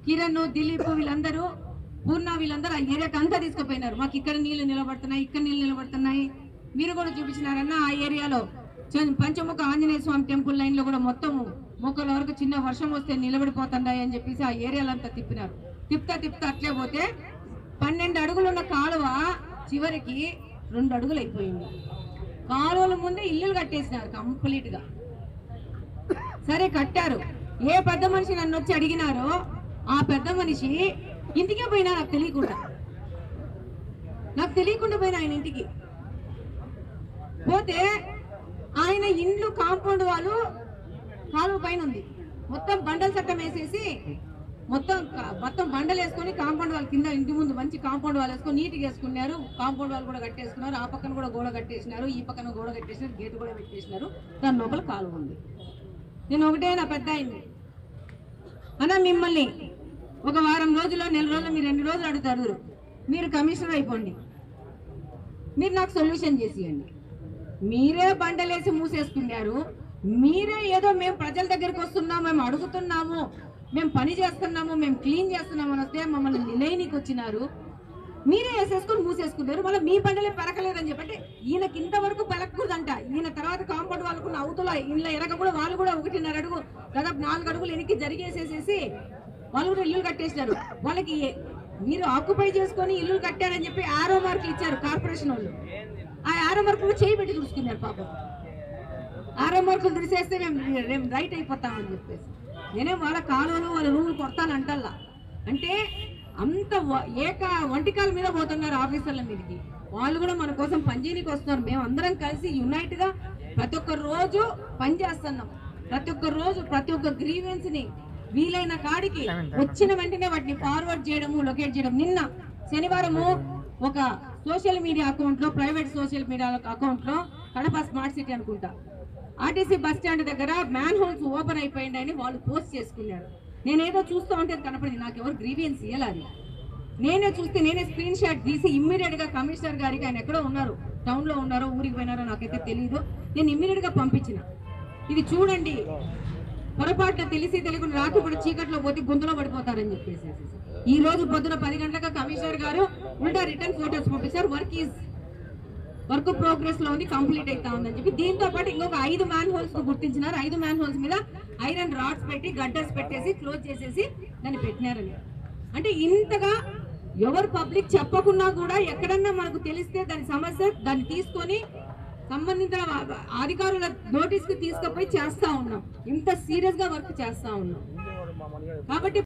కిరణ్ దిలీప్ వీళ్ళందరూ పూర్ణ వీళ్ళందరూ ఆ ఏరియాకి అంతా తీసుకుపోయినారు. మాకు ఇక్కడ నీళ్లు నిలబడుతున్నాయి, ఇక్కడ నీళ్లు నిలబడుతున్నాయి, మీరు కూడా చూపించినారన్న. ఆ ఏరియాలో పంచముఖ ఆంజనేయ స్వామి టెంపుల్ లైన్ లో కూడా మొత్తం మొక్కల వరకు చిన్న వర్షం వస్తే నిలబడిపోతున్నాయి అని చెప్పేసి ఆ ఏరియాలంతా తిప్పినారు. తిప్తా అట్లే పోతే 12 అడుగులు ఉన్న కాలువ చివరికి 2 అడుగులు అయిపోయింది. కాలువల ముందే ఇల్లులు కట్టేసినారు కంప్లీట్ గా. సరే కట్టారు. ఏ పెద్ద మనిషి నన్ను వచ్చి అడిగినారో ఆ పెద్ద మనిషి ఇంటికే పోయినా నాకు తెలియకుండా పోయినా ఆయన ఇంటికి పోతే ఆయన ఇండ్లు కాంపౌండ్ వాళ్ళు కాలువ పైన ఉంది. మొత్తం బండల చట్టం వేసేసి మొత్తం బండలు వేసుకొని కాంపౌండ్ వాళ్ళ కింద ఇంటి ముందు మంచి కాంపౌండ్ వాళ్ళు వేసుకొని నీట్గా వేసుకున్నారు. కాంపౌండ్ వాళ్ళు కూడా కట్టేసుకున్నారు. ఆ పక్కన కూడా గోడ కట్టేసినారు, ఈ పక్కన గోడ కట్టేసినారు, గేట్ కూడా పెట్టేసినారు. దాని లోపల కాలువ ఉంది. నేను ఒకటే నా పెద్ద అయింది అన్న, మిమ్మల్ని ఒక వారం రోజుల్లో, నెల రోజుల్లో, మీరు 2 రోజులు అడుగుతారు, మీరు కమిషనర్ అయిపోండి, మీరు నాకు సొల్యూషన్ చేసియండి. మీరే బండలేసి మూసేసుకున్నారు. మీరే ఏదో మేము ప్రజల దగ్గరికి వస్తున్నాము, మేము అడుగుతున్నాము, మేము పని చేస్తున్నాము, మేము క్లీన్ చేస్తున్నాము అని వస్తే మమ్మల్ని నిలయనికి వచ్చినారు. మీరే వేసేసుకొని మూసేసుకున్నారు. మళ్ళీ మీ బండలే పెరకలేదని చెప్పంటే ఈయనకి ఇంతవరకు పెరగకూడదంట. ఈయన తర్వాత కాంపౌండ్ వాళ్ళకున్న అవతల ఇళ్ళ ఎరగ కూడా వాళ్ళు కూడా 1.5 అడుగు దాదాపు 4 అడుగులు వెనక్కి జరిగేసేసేసి వాళ్ళు కూడా ఇల్లు కట్టేసినారు. వాళ్ళకి మీరు ఆక్యుపై చేసుకొని ఇల్లు కట్టారని చెప్పి ఆరో మార్కులు ఇచ్చారు కార్పొరేషన్ వాళ్ళు. ఆ ఆరో మార్కులు చేయి పెట్టి చూసుకున్నారు. పాపం ఆరో మార్కులు దుడిసేస్తే మేము రైట్ అయిపోతామని చెప్పేసి నేనే వాళ్ళ కాలువలు వాళ్ళ రూములు కొడతానంటల్లా. అంటే అంత వంటికాల మీద పోతున్నారు ఆఫీసర్ల మీదకి. వాళ్ళు కూడా మన కోసం పనిచేయడానికి వస్తున్నారు. మేము అందరం కలిసి యునైట్ గా ప్రతి ఒక్క రోజు పని చేస్తున్నాం. ప్రతి ఒక్క రోజు ప్రతి ఒక్క గ్రీవెన్స్ ని వీలైన కాడికి వచ్చిన వెంటనే వాటిని ఫార్వర్డ్ చేయడము, లొకేట్ చేయడం. నిన్న శనివారము ఒక సోషల్ మీడియా అకౌంట్ లో, ప్రైవేట్ సోషల్ మీడియా అకౌంట్ లో కడప స్మార్ట్ సిటీ అనుకుంటా ఆర్టీసీ బస్ స్టాండ్ దగ్గర మ్యాన్ హోల్స్ ఓపెన్ అయిపోయింది అని వాళ్ళు పోస్ట్ చేసుకున్నారు. నేనేదో చూస్తూ ఉంటే కనపడింది. నాకు ఎవరు గ్రీవియన్స్ ఇవ్వాలి. నేనే చూస్తే నేనే స్క్రీన్ షాట్ తీసి ఇమ్మీడియట్ గా కమిషనర్ గారికి, ఆయన ఎక్కడో ఉన్నారు, టౌన్ లో ఉన్నారో ఊరికి పోయినారో నాకైతే తెలియదు, నేను ఇమ్మీడియట్ గా పంపించిన. ఇది చూడండి, పొరపాటున తెలియకుండా రాత్రి కూడా చీకట్లో పోతే గుంతలో పడిపోతారని చెప్పేసి ఈ రోజు పొద్దున 10 గంటలకు కమిషనర్ గారు ఉల్టా రిటర్న్ ఫోటోస్ పంపిస్తారు. వర్క్ ప్రోగ్రెస్ లో ఉంది, కంప్లీట్ అవుతా ఉందని చెప్పి. దీంతో పాటు ఇంకొక 5 మ్యాన్ హోల్స్ గుర్తించినారు. 5 మ్యాన్ హోల్స్ మీద ఐరన్ రాడ్స్ పెట్టి గడ్డర్స్ పెట్టేసి క్లోజ్ చేసేసి దాన్ని పెట్టినారని. అంటే ఇంతగా ఎవరు పబ్లిక్ చెప్పకున్నా కూడా ఎక్కడన్నా మనకు తెలిస్తే దాని సమస్య దాన్ని తీసుకొని సంబంధిత అధికారుల నోటీస్ కి తీసుకుపోయి చేస్తా ఉన్నాం. ఇంత సీరియస్ గా వర్క్ చేస్తా ఉన్నాం. కాబట్టి